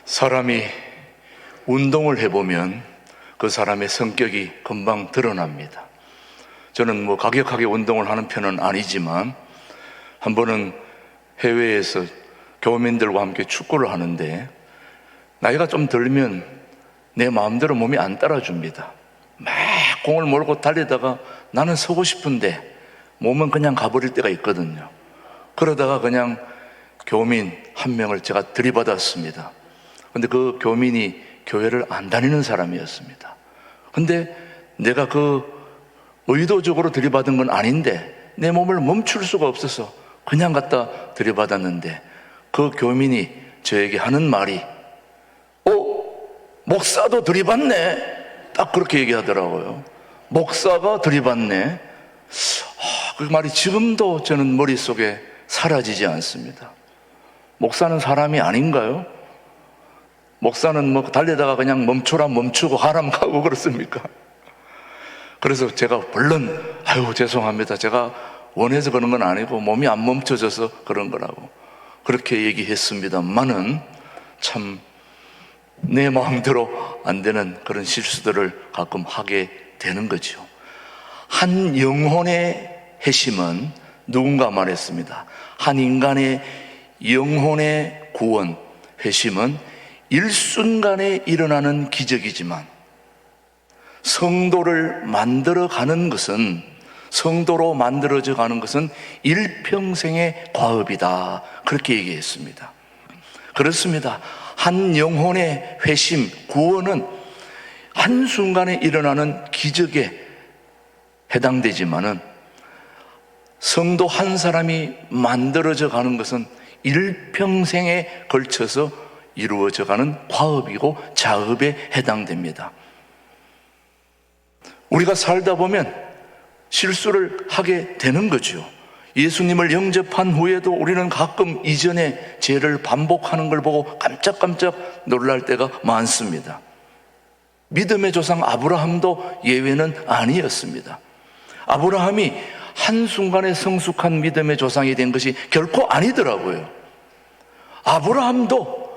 사람이 운동을 해보면 그 사람의 성격이 금방 드러납니다. 저는 가격하게 운동을 하는 편은 아니지만 한 번은 해외에서 교민들과 함께 축구를 하는데 나이가 좀 들면 내 마음대로 몸이 안 따라줍니다. 막 공을 몰고 달리다가 나는 서고 싶은데 몸은 그냥 가버릴 때가 있거든요. 그러다가 그냥 교민 한 명을 제가 들이받았습니다. 근데 그 교민이 교회를 안 다니는 사람이었습니다. 근데 내가 의도적으로 들이받은 건 아닌데 내 몸을 멈출 수가 없어서 그냥 갖다 들이받았는데 그 교민이 저에게 하는 말이 목사도 들이받네. 딱 그렇게 얘기하더라고요. 목사가 들이받네. 그 말이 지금도 저는 머릿속에 사라지지 않습니다. 목사는 사람이 아닌가요? 목사는 달리다가 그냥 멈추라 멈추고 가라면 가고 그렇습니까? 그래서 제가 물론 죄송합니다. 제가 원해서 그런 건 아니고 몸이 안 멈춰져서 그런 거라고 그렇게 얘기했습니다만은 참 내 마음대로 안 되는 그런 실수들을 가끔 하게 되는 거죠. 한 영혼의 회심은 누군가 말했습니다. 한 인간의 영혼의 구원, 회심은 일순간에 일어나는 기적이지만 성도를 만들어가는 것은, 성도로 만들어져 가는 것은 일평생의 과업이다. 그렇게 얘기했습니다. 그렇습니다. 한 영혼의 회심, 구원은 한순간에 일어나는 기적에 해당되지만은 성도 한 사람이 만들어져 가는 것은 일평생에 걸쳐서 이루어져 가는 과업이고 작업에 해당됩니다. 우리가 살다 보면 실수를 하게 되는 거죠. 예수님을 영접한 후에도 우리는 가끔 이전의 죄를 반복하는 걸 보고 깜짝깜짝 놀랄 때가 많습니다. 믿음의 조상 아브라함도 예외는 아니었습니다. 아브라함이 한순간에 성숙한 믿음의 조상이 된 것이 결코 아니더라고요. 아브라함도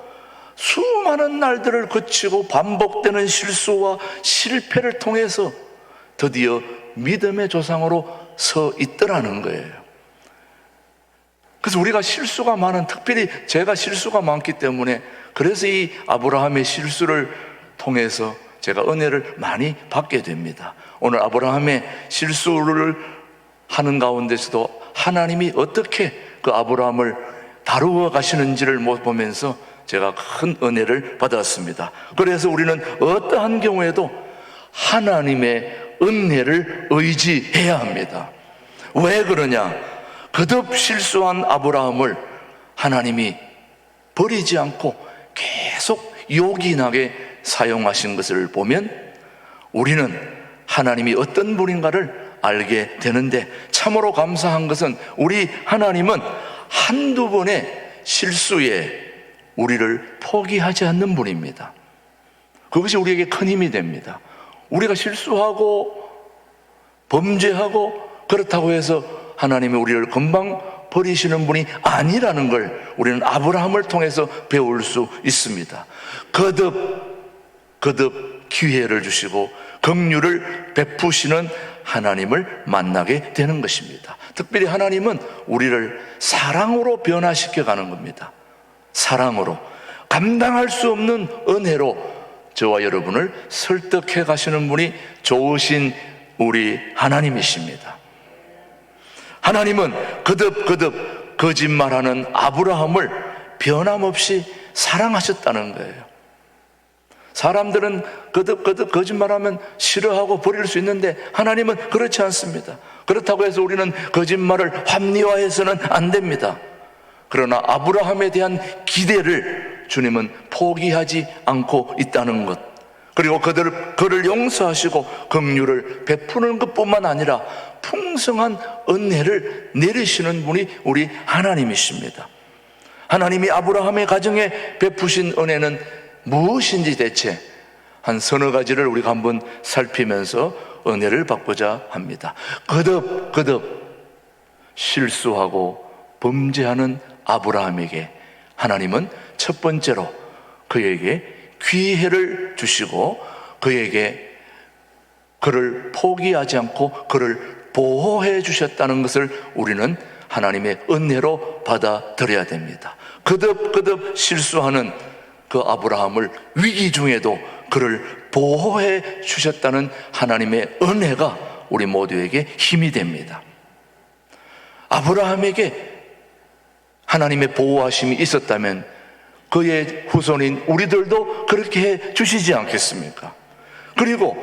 수많은 날들을 거치고 반복되는 실수와 실패를 통해서 드디어 믿음의 조상으로 서 있더라는 거예요. 그래서 우리가 실수가 많은, 특별히 제가 실수가 많기 때문에 그래서 이 아브라함의 실수를 통해서 제가 은혜를 많이 받게 됩니다. 오늘 아브라함의 실수를 하는 가운데서도 하나님이 어떻게 그 아브라함을 다루어 가시는지를 보면서 제가 큰 은혜를 받았습니다. 그래서 우리는 어떠한 경우에도 하나님의 은혜를 의지해야 합니다. 왜 그러냐? 거듭 실수한 아브라함을 하나님이 버리지 않고 계속 요긴하게 사용하신 것을 보면 우리는 하나님이 어떤 분인가를 알게 되는데, 참으로 감사한 것은 우리 하나님은 한두 번의 실수에 우리를 포기하지 않는 분입니다. 그것이 우리에게 큰 힘이 됩니다. 우리가 실수하고 범죄하고 그렇다고 해서 하나님이 우리를 금방 버리시는 분이 아니라는 걸 우리는 아브라함을 통해서 배울 수 있습니다. 거듭 기회를 주시고 긍휼을 베푸시는 하나님을 만나게 되는 것입니다. 특별히 하나님은 우리를 사랑으로 변화시켜 가는 겁니다. 사랑으로, 감당할 수 없는 은혜로 저와 여러분을 설득해 가시는 분이 좋으신 우리 하나님이십니다. 하나님은 거듭 거짓말하는 아브라함을 변함없이 사랑하셨다는 거예요. 사람들은 거듭 거짓말하면 싫어하고 버릴 수 있는데 하나님은 그렇지 않습니다. 그렇다고 해서 우리는 거짓말을 합리화해서는 안 됩니다. 그러나 아브라함에 대한 기대를 주님은 포기하지 않고 있다는 것, 그리고 그를 용서하시고 긍휼을 베푸는 것뿐만 아니라 풍성한 은혜를 내리시는 분이 우리 하나님이십니다. 하나님이 아브라함의 가정에 베푸신 은혜는 무엇인지 대체 한 서너 가지를 우리가 한번 살피면서 은혜를 받고자 합니다. 거듭 실수하고 범죄하는 아브라함에게 하나님은 첫 번째로 그에게 기회를 주시고 그를 포기하지 않고 그를 보호해 주셨다는 것을 우리는 하나님의 은혜로 받아들여야 됩니다. 거듭 실수하는 그 아브라함을 위기 중에도 그를 보호해 주셨다는 하나님의 은혜가 우리 모두에게 힘이 됩니다. 아브라함에게 하나님의 보호하심이 있었다면 그의 후손인 우리들도 그렇게 해 주시지 않겠습니까? 그리고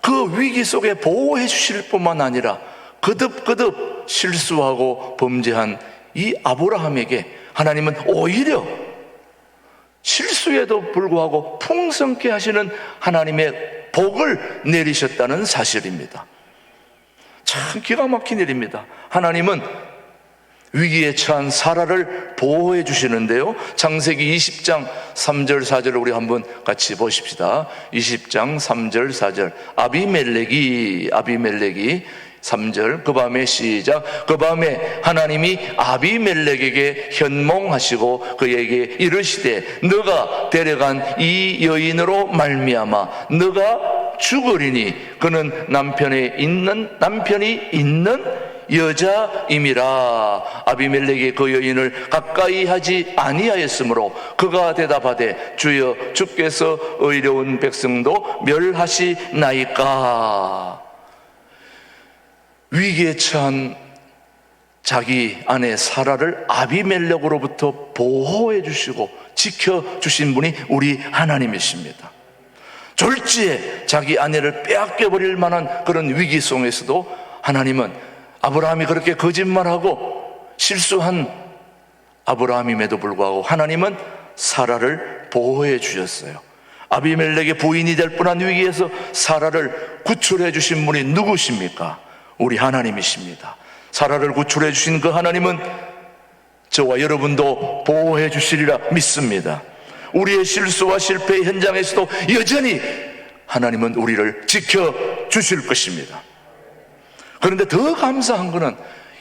그 위기 속에 보호해 주실 뿐만 아니라 거듭 실수하고 범죄한 이 아브라함에게 하나님은 오히려 실수에도 불구하고 풍성케 하시는 하나님의 복을 내리셨다는 사실입니다. 참 기가 막힌 일입니다. 하나님은 위기에 처한 사라를 보호해 주시는데요, 창세기 20장 3절 4절을 우리 한번 같이 보십시다. 20장 3절 4절. 아비멜렉이 3절. 그 밤에 시작. 그 밤에 하나님이 아비멜렉에게 현몽하시고 그에게 이르시되 너가 데려간 이 여인으로 말미암아 너가 죽으리니 그는 남편이 있는 여자임이라. 아비멜렉이 그 여인을 가까이 하지 아니하였으므로 그가 대답하되 주여 주께서 의로운 백성도 멸하시나이까. 위기에 처한 자기 아내 사라를 아비멜렉으로부터 보호해 주시고 지켜주신 분이 우리 하나님이십니다. 졸지에 자기 아내를 빼앗겨 버릴 만한 그런 위기 속에서도 하나님은 아브라함이 그렇게 거짓말하고 실수한 아브라함임에도 불구하고 하나님은 사라를 보호해 주셨어요. 아비멜렉의 부인이 될 뻔한 위기에서 사라를 구출해 주신 분이 누구십니까? 우리 하나님이십니다. 사라를 구출해 주신 그 하나님은 저와 여러분도 보호해 주시리라 믿습니다. 우리의 실수와 실패의 현장에서도 여전히 하나님은 우리를 지켜주실 것입니다. 그런데 더 감사한 것은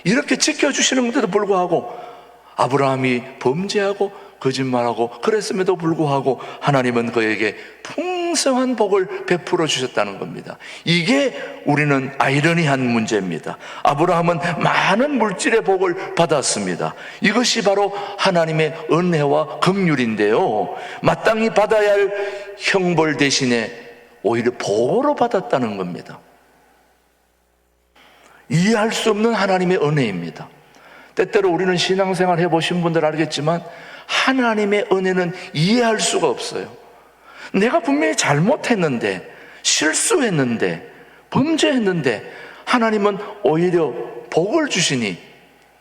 이렇게 지켜주시는데도 불구하고 아브라함이 범죄하고 거짓말하고 그랬음에도 불구하고 하나님은 그에게 풍성한 복을 베풀어 주셨다는 겁니다. 이게 우리는 아이러니한 문제입니다. 아브라함은 많은 물질의 복을 받았습니다. 이것이 바로 하나님의 은혜와 긍휼인데요, 마땅히 받아야 할 형벌 대신에 오히려 복으로 받았다는 겁니다. 이해할 수 없는 하나님의 은혜입니다. 때때로 우리는 신앙생활 해보신 분들 알겠지만 하나님의 은혜는 이해할 수가 없어요. 내가 분명히 잘못했는데, 실수했는데, 범죄했는데 하나님은 오히려 복을 주시니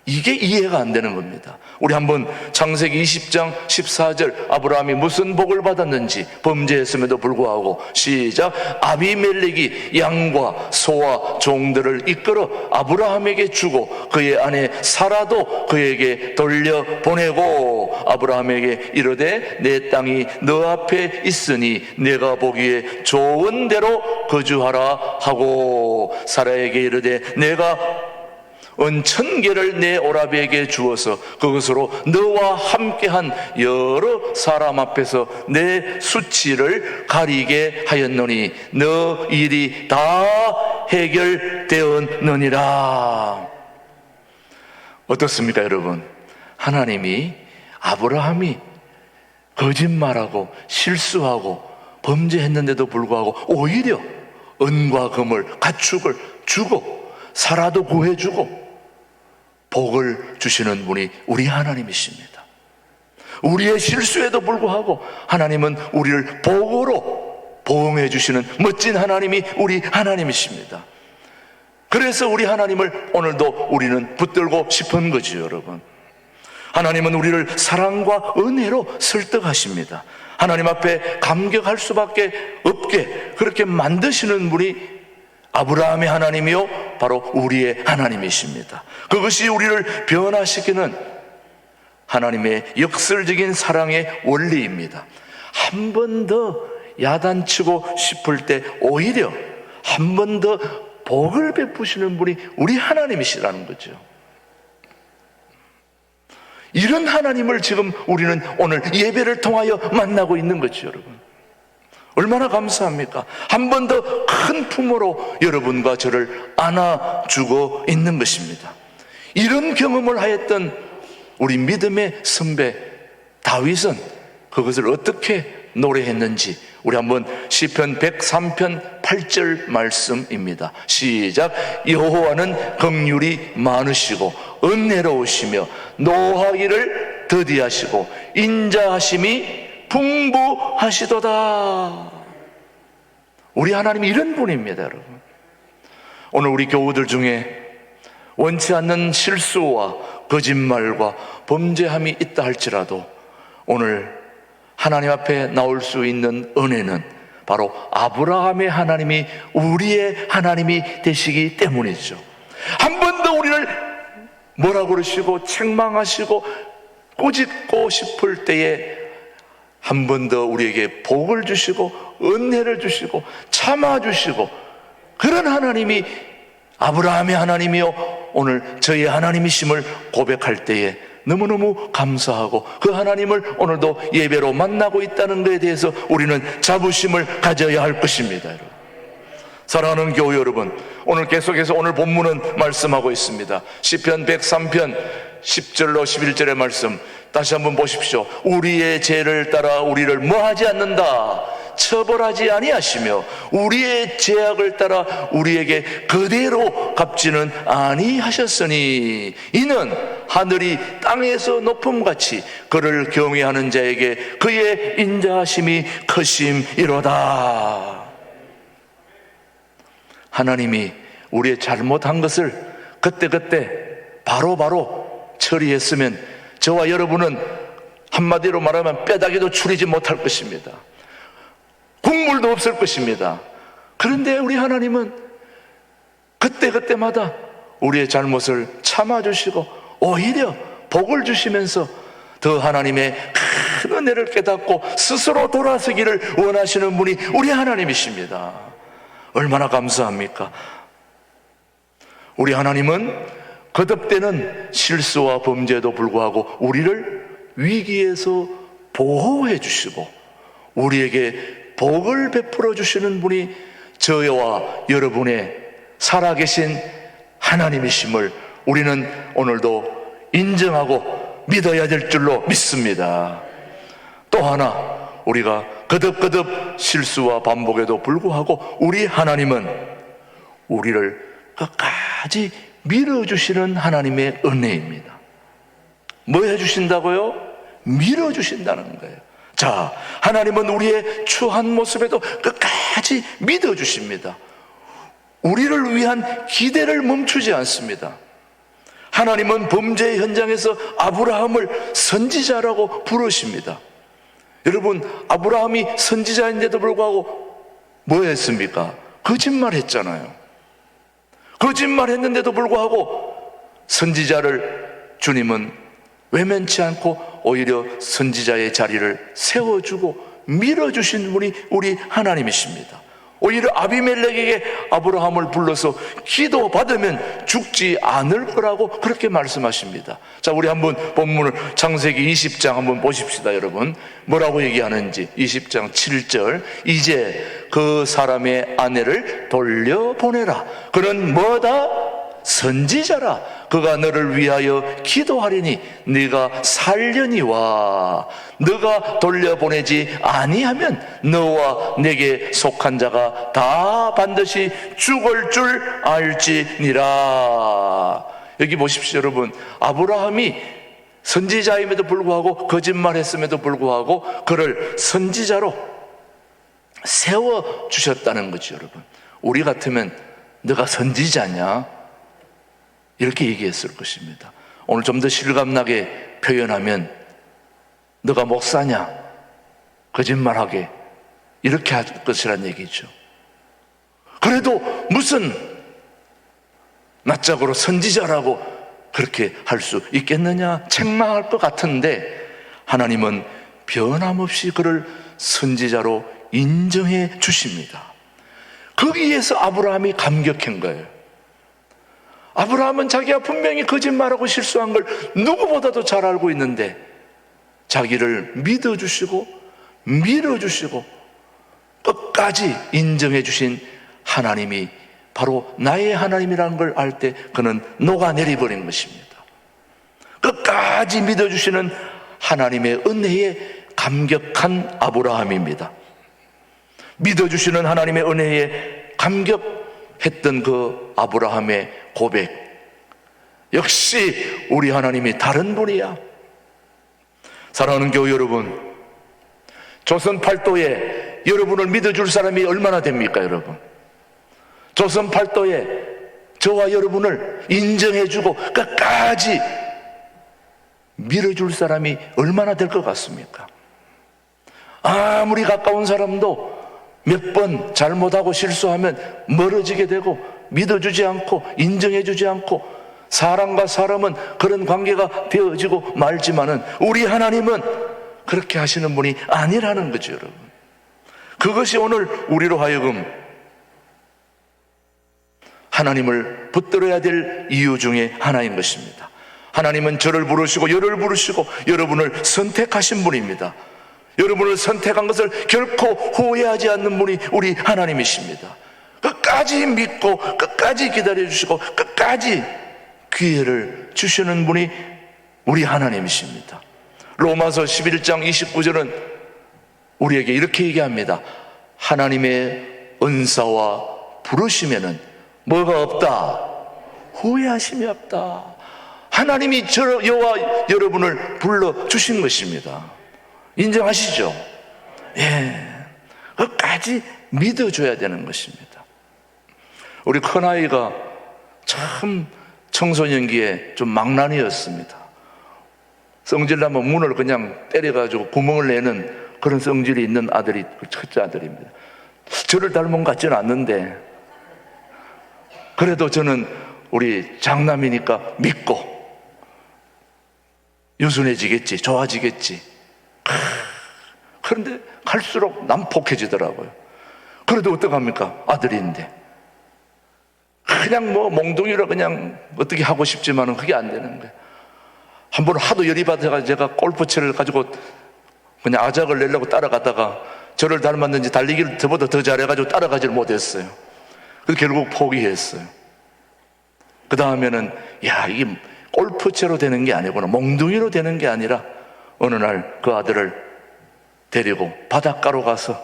이게 이해가 안 되는 겁니다. 우리 한번 창세기 20장 14절 아브라함이 무슨 복을 받았는지, 범죄했음에도 불구하고 시작. 아비멜렉이 양과 소와 종들을 이끌어 아브라함에게 주고 그의 아내 사라도 그에게 돌려보내고 아브라함에게 이르되 내 땅이 너 앞에 있으니 내가 보기에 좋은 대로 거주하라 하고 사라에게 이르되 내가 은 1000개를 내 오라비에게 주어서 그것으로 너와 함께한 여러 사람 앞에서 내 수치를 가리게 하였노니 너 일이 다 해결되었느니라. 어떻습니까 여러분? 하나님이 아브라함이 거짓말하고 실수하고 범죄했는데도 불구하고 오히려 은과 금을 가축을 주고 사라도 구해주고 복을 주시는 분이 우리 하나님이십니다. 우리의 실수에도 불구하고 하나님은 우리를 복으로 보응해 주시는 멋진 하나님이 우리 하나님이십니다. 그래서 우리 하나님을 오늘도 우리는 붙들고 싶은 거지요, 여러분. 하나님은 우리를 사랑과 은혜로 설득하십니다. 하나님 앞에 감격할 수밖에 없게 그렇게 만드시는 분이 아브라함의 하나님이요 바로 우리의 하나님이십니다. 그것이 우리를 변화시키는 하나님의 역설적인 사랑의 원리입니다. 한 번 더 야단치고 싶을 때 오히려 한 번 더 복을 베푸시는 분이 우리 하나님이시라는 거죠. 이런 하나님을 지금 우리는 오늘 예배를 통하여 만나고 있는 거죠, 여러분. 얼마나 감사합니까? 한 번 더 큰 품으로 여러분과 저를 안아주고 있는 것입니다. 이런 경험을 하였던 우리 믿음의 선배 다윗은 그것을 어떻게 노래했는지 우리 한번 시편 103편 8절 말씀입니다. 시작. 여호와는 긍휼이 많으시고 은혜로우시며 노하기를 더디하시고 인자하심이 풍부하시도다. 우리 하나님이 이런 분입니다, 여러분. 오늘 우리 교우들 중에 원치 않는 실수와 거짓말과 범죄함이 있다 할지라도 오늘 하나님 앞에 나올 수 있는 은혜는 바로 아브라함의 하나님이 우리의 하나님이 되시기 때문이죠. 한 번 더 우리를 뭐라고 그러시고 책망하시고 꾸짖고 싶을 때에 한 번 더 우리에게 복을 주시고 은혜를 주시고 참아주시고 그런 하나님이 아브라함의 하나님이요 오늘 저희 하나님이심을 고백할 때에 너무너무 감사하고 그 하나님을 오늘도 예배로 만나고 있다는 것에 대해서 우리는 자부심을 가져야 할 것입니다. 여러분. 사랑하는 교우 여러분, 오늘 계속해서 오늘 본문은 말씀하고 있습니다. 시편 103편 10절로 11절의 말씀 다시 한번 보십시오. 우리의 죄를 따라 우리를 뭐하지 않는다, 처벌하지 아니하시며 우리의 죄악을 따라 우리에게 그대로 갚지는 아니하셨으니 이는 하늘이 땅에서 높음같이 그를 경외하는 자에게 그의 인자하심이 크심이로다. 하나님이 우리의 잘못한 것을 그때그때 바로바로 처리했으면 저와 여러분은 한마디로 말하면 뼈다귀도 추리지 못할 것입니다. 국물도 없을 것입니다. 그런데 우리 하나님은 그때그때마다 우리의 잘못을 참아주시고 오히려 복을 주시면서 더 하나님의 큰 은혜를 깨닫고 스스로 돌아서기를 원하시는 분이 우리 하나님이십니다. 얼마나 감사합니까? 우리 하나님은 거듭되는 실수와 범죄에도 불구하고 우리를 위기에서 보호해 주시고 우리에게 복을 베풀어 주시는 분이 저와 여러분의 살아계신 하나님이심을 우리는 오늘도 인정하고 믿어야 될 줄로 믿습니다. 또 하나 우리가 거듭거듭 실수와 반복에도 불구하고 우리 하나님은 우리를 끝까지 밀어주시는 하나님의 은혜입니다. 뭐 해주신다고요? 밀어주신다는 거예요. 자, 하나님은 우리의 추한 모습에도 끝까지 믿어주십니다. 우리를 위한 기대를 멈추지 않습니다. 하나님은 범죄의 현장에서 아브라함을 선지자라고 부르십니다. 여러분, 아브라함이 선지자인데도 불구하고 뭐 했습니까? 거짓말 했잖아요. 거짓말 했는데도 불구하고 선지자를 주님은 외면치 않고 오히려 선지자의 자리를 세워주고 밀어주신 분이 우리 하나님이십니다. 오히려 아비멜렉에게 아브라함을 불러서 기도받으면 죽지 않을 거라고 그렇게 말씀하십니다. 자, 우리 한번 본문을 창세기 20장 한번 보십시다. 여러분 뭐라고 얘기하는지. 20장 7절 이제 그 사람의 아내를 돌려보내라. 그는 뭐다? 선지자라. 그가 너를 위하여 기도하리니 네가 살려니와 너가 돌려보내지 아니하면 너와 내게 속한 자가 다 반드시 죽을 줄 알지니라. 여기 보십시오. 여러분, 아브라함이 선지자임에도 불구하고 거짓말했음에도 불구하고 그를 선지자로 세워주셨다는 거죠. 여러분, 우리 같으면 너가 선지자냐? 이렇게 얘기했을 것입니다. 오늘 좀 더 실감나게 표현하면 너가 목사냐? 거짓말하게 이렇게 할 것이란 얘기죠. 그래도 무슨 낯짝으로 선지자라고 그렇게 할 수 있겠느냐? 책망할 것 같은데 하나님은 변함없이 그를 선지자로 인정해 주십니다. 거기에서 아브라함이 감격한 거예요. 아브라함은 자기가 분명히 거짓말하고 실수한 걸 누구보다도 잘 알고 있는데 자기를 믿어주시고 밀어주시고 끝까지 인정해 주신 하나님이 바로 나의 하나님이라는 걸 알 때 그는 녹아내려버린 것입니다. 끝까지 믿어주시는 하나님의 은혜에 감격한 아브라함입니다. 믿어주시는 하나님의 은혜에 감격했던 그 아브라함의 고백, 역시 우리 하나님이 다른 분이야. 사랑하는 교회 여러분, 조선 팔도에 여러분을 믿어줄 사람이 얼마나 됩니까, 여러분? 조선 팔도에 저와 여러분을 인정해주고 끝까지 밀어줄 사람이 얼마나 될 것 같습니까? 아무리 가까운 사람도 몇 번 잘못하고 실수하면 멀어지게 되고 믿어주지 않고 인정해주지 않고 사람과 사람은 그런 관계가 되어지고 말지만은 우리 하나님은 그렇게 하시는 분이 아니라는 거죠, 여러분. 그것이 오늘 우리로 하여금 하나님을 붙들어야 될 이유 중에 하나인 것입니다. 하나님은 저를 부르시고 여를 부르시고 여러분을 선택하신 분입니다. 여러분을 선택한 것을 결코 후회하지 않는 분이 우리 하나님이십니다. 끝까지 믿고 끝까지 기다려주시고 끝까지 기회를 주시는 분이 우리 하나님이십니다. 로마서 11장 29절은 우리에게 이렇게 얘기합니다. 하나님의 은사와 부르심에는 뭐가 없다? 후회하심이 없다. 하나님이 저와 여러분을 불러주신 것입니다. 인정하시죠? 예. 끝까지 믿어줘야 되는 것입니다. 우리 큰아이가 참 청소년기에 좀 망난이였습니다. 성질나면 문을 그냥 때려가지고 구멍을 내는 그런 성질이 있는 아들이 첫째 아들입니다. 저를 닮은 것 같지는 않는데 그래도 저는 우리 장남이니까 믿고 유순해지겠지, 좋아지겠지. 그런데 갈수록 난폭해지더라고요. 그래도 어떡합니까? 아들인데. 그냥 뭐 몽둥이로 그냥 어떻게 하고 싶지만은 그게 안 되는 거예요. 한 번 하도 열이 받아가 제가 골프채를 가지고 그냥 아작을 내려고 따라가다가 저를 닮았는지 달리기를 저보다 더 잘해가지고 따라가지를 못했어요. 그래서 결국 포기했어요. 그 다음에는 야, 이게 골프채로 되는 게 아니구나, 몽둥이로 되는 게 아니라 어느 날 그 아들을 데리고 바닷가로 가서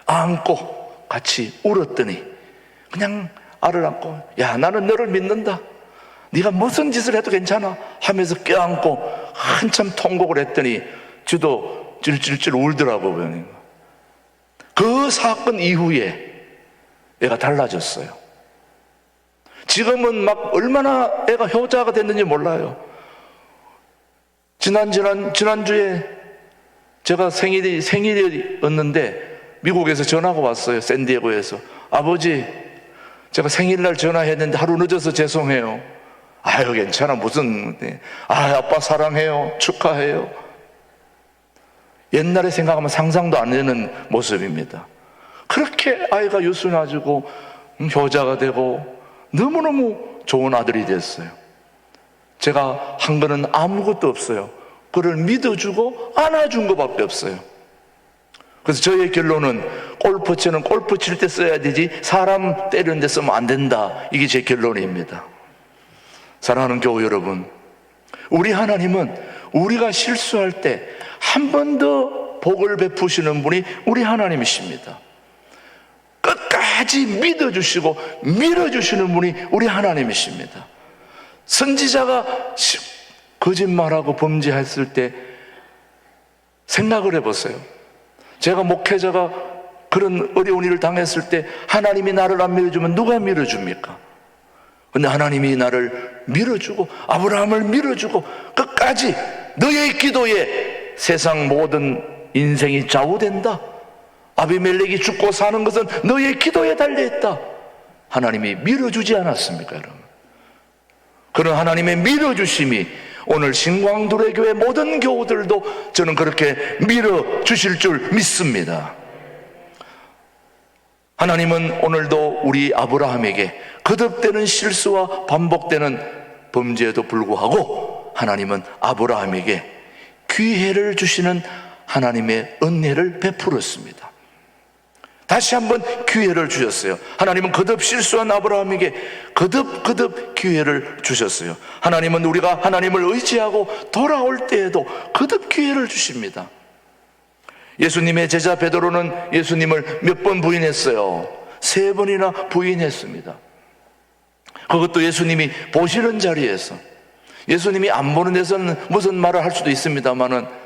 안고 같이 울었더니 그냥 알을 안고 야, 나는 너를 믿는다, 네가 무슨 짓을 해도 괜찮아 하면서 껴안고 한참 통곡을 했더니 저도 찔찔찔 울더라고요. 그 사건 이후에 애가 달라졌어요. 지금은 막 얼마나 애가 효자가 됐는지 몰라요. 지난주에 제가 생일이었는데 미국에서 전화가 왔어요. 샌디에고에서. 아버지, 제가 생일날 전화했는데 하루 늦어서 죄송해요. 아유, 괜찮아, 무슨, 아빠 사랑해요, 축하해요. 옛날에 생각하면 상상도 안 되는 모습입니다. 그렇게 아이가 유순해지고 효자가 되고 너무너무 좋은 아들이 됐어요. 제가 한 거는 아무것도 없어요. 그를 믿어주고 안아준 것밖에 없어요. 그래서 저의 결론은 골프채는 골프 칠 때 써야 되지 사람 때리는 데 쓰면 안 된다. 이게 제 결론입니다. 사랑하는 교우 여러분, 우리 하나님은 우리가 실수할 때 한 번 더 복을 베푸시는 분이 우리 하나님이십니다. 끝까지 믿어주시고 밀어주시는 분이 우리 하나님이십니다. 선지자가 거짓말하고 범죄했을 때 생각을 해보세요. 제가 목회자가 그런 어려운 일을 당했을 때 하나님이 나를 안 밀어주면 누가 밀어줍니까? 근데 하나님이 나를 밀어주고 아브라함을 밀어주고 끝까지 너의 기도에 세상 모든 인생이 좌우된다. 아비멜렉이 죽고 사는 것은 너의 기도에 달려있다. 하나님이 밀어주지 않았습니까, 여러분? 그런 하나님의 밀어주심이 오늘 신광두레 교회 모든 교우들도 저는 그렇게 밀어주실 줄 믿습니다. 하나님은 오늘도 우리 아브라함에게 거듭되는 실수와 반복되는 범죄에도 불구하고 하나님은 아브라함에게 기회를 주시는 하나님의 은혜를 베풀었습니다. 다시 한번 기회를 주셨어요. 하나님은 거듭 실수한 아브라함에게 거듭 기회를 주셨어요. 하나님은 우리가 하나님을 의지하고 돌아올 때에도 거듭 기회를 주십니다. 예수님의 제자 베드로는 예수님을 몇 번 부인했어요? 3번이나 부인했습니다. 그것도 예수님이 보시는 자리에서. 예수님이 안 보는 데서는 무슨 말을 할 수도 있습니다만은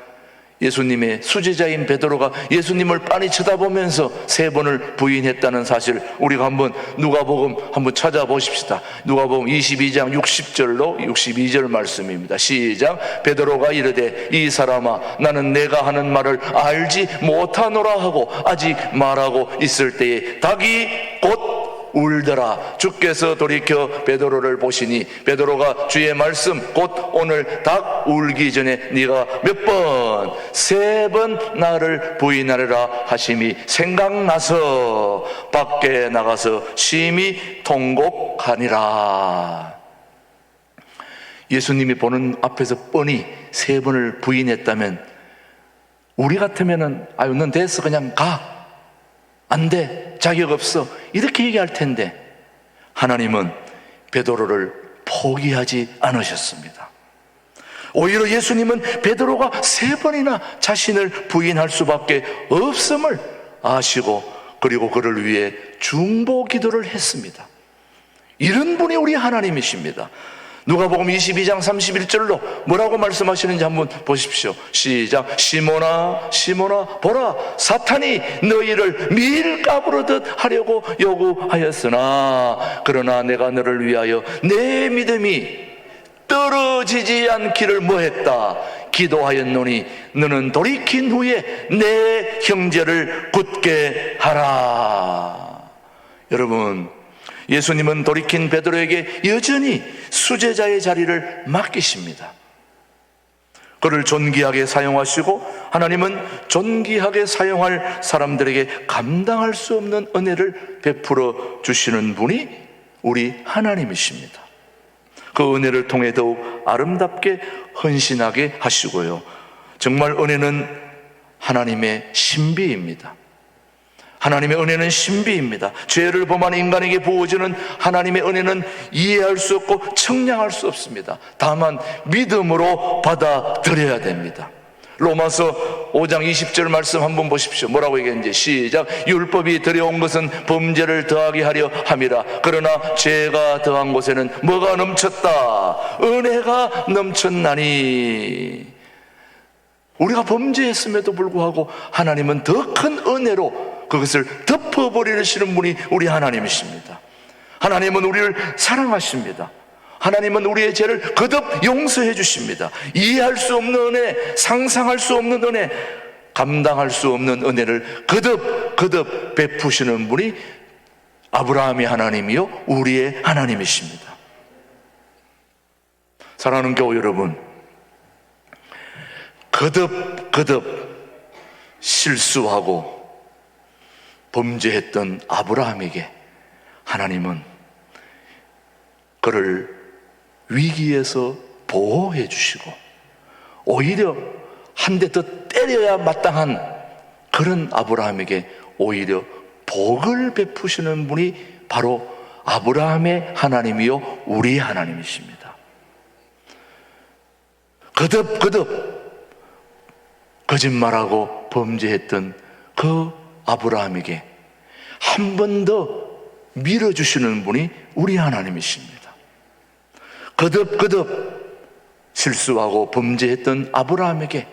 예수님의 수제자인 베드로가 예수님을 빤히 쳐다보면서 3번을 부인했다는 사실, 우리가 한번 누가복음 한번 찾아보십시다. 누가복음 22장 60절로 62절 말씀입니다. 시작. 베드로가 이르되 이 사람아 나는 내가 하는 말을 알지 못하노라 하고 아직 말하고 있을 때에 닭이 곧 울더라. 주께서 돌이켜 베드로를 보시니 베드로가 주의 말씀 곧 오늘 닭 울기 전에 네가 몇 번? 3번 나를 부인하리라 하심이 생각나서 밖에 나가서 심히 통곡하니라. 예수님이 보는 앞에서 뻔히 3번을 부인했다면 우리 같으면은 아유 넌 됐어 그냥 가, 안 돼, 자격 없어, 이렇게 얘기할 텐데 하나님은 베드로를 포기하지 않으셨습니다. 오히려 예수님은 베드로가 3번이나 자신을 부인할 수밖에 없음을 아시고 그리고 그를 위해 중보 기도를 했습니다. 이런 분이 우리 하나님이십니다. 누가복음 22장 31절로 뭐라고 말씀하시는지 한번 보십시오. 시작. 시몬아 시몬아 보라 사탄이 너희를 밀가부르듯 하려고 요구하였으나 그러나 내가 너를 위하여 내 믿음이 떨어지지 않기를 뭐했다? 기도하였노니 너는 돌이킨 후에 내 형제를 굳게 하라. 여러분, 예수님은 돌이킨 베드로에게 여전히 수제자의 자리를 맡기십니다. 그를 존귀하게 사용하시고 하나님은 존귀하게 사용할 사람들에게 감당할 수 없는 은혜를 베풀어 주시는 분이 우리 하나님이십니다. 그 은혜를 통해 더욱 아름답게 헌신하게 하시고요, 정말 은혜는 하나님의 신비입니다. 하나님의 은혜는 신비입니다. 죄를 범한 인간에게 부어지는 하나님의 은혜는 이해할 수 없고 청량할 수 없습니다. 다만 믿음으로 받아들여야 됩니다. 로마서 5장 20절 말씀 한번 보십시오. 뭐라고 얘기했는지 시작. 율법이 들여온 것은 범죄를 더하게 하려 함이라. 그러나 죄가 더한 곳에는 뭐가 넘쳤다? 은혜가 넘쳤나니. 우리가 범죄했음에도 불구하고 하나님은 더 큰 은혜로 그것을 덮어버리시는 분이 우리 하나님이십니다. 하나님은 우리를 사랑하십니다. 하나님은 우리의 죄를 거듭 용서해 주십니다. 이해할 수 없는 은혜, 상상할 수 없는 은혜, 감당할 수 없는 은혜를 거듭 베푸시는 분이 아브라함의 하나님이요 우리의 하나님이십니다. 사랑하는 교우 여러분, 거듭 실수하고 범죄했던 아브라함에게 하나님은 그를 위기에서 보호해 주시고 오히려 한 대 더 때려야 마땅한 그런 아브라함에게 오히려 복을 베푸시는 분이 바로 아브라함의 하나님이요 우리의 하나님이십니다. 거듭 거짓말하고 범죄했던 그 아브라함에게 한 번 더 밀어주시는 분이 우리 하나님이십니다. 거듭 실수하고 범죄했던 아브라함에게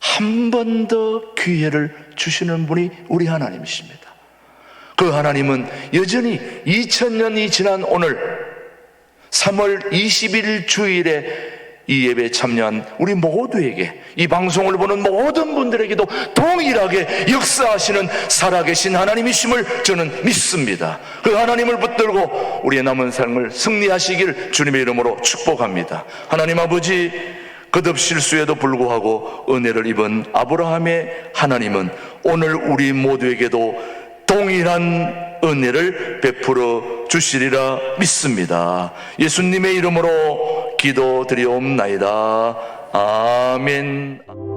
한 번 더 기회를 주시는 분이 우리 하나님이십니다. 그 하나님은 여전히 2000년이 지난 오늘 3월 20일 주일에 이 예배에 참여한 우리 모두에게, 이 방송을 보는 모든 분들에게도 동일하게 역사하시는 살아계신 하나님이심을 저는 믿습니다. 그 하나님을 붙들고 우리의 남은 삶을 승리하시길 주님의 이름으로 축복합니다. 하나님 아버지, 거듭 실수에도 불구하고 은혜를 입은 아브라함의 하나님은 오늘 우리 모두에게도 동일한 은혜를 베풀어 주시리라 믿습니다. 예수님의 이름으로 기도드리옵나이다. 아멘.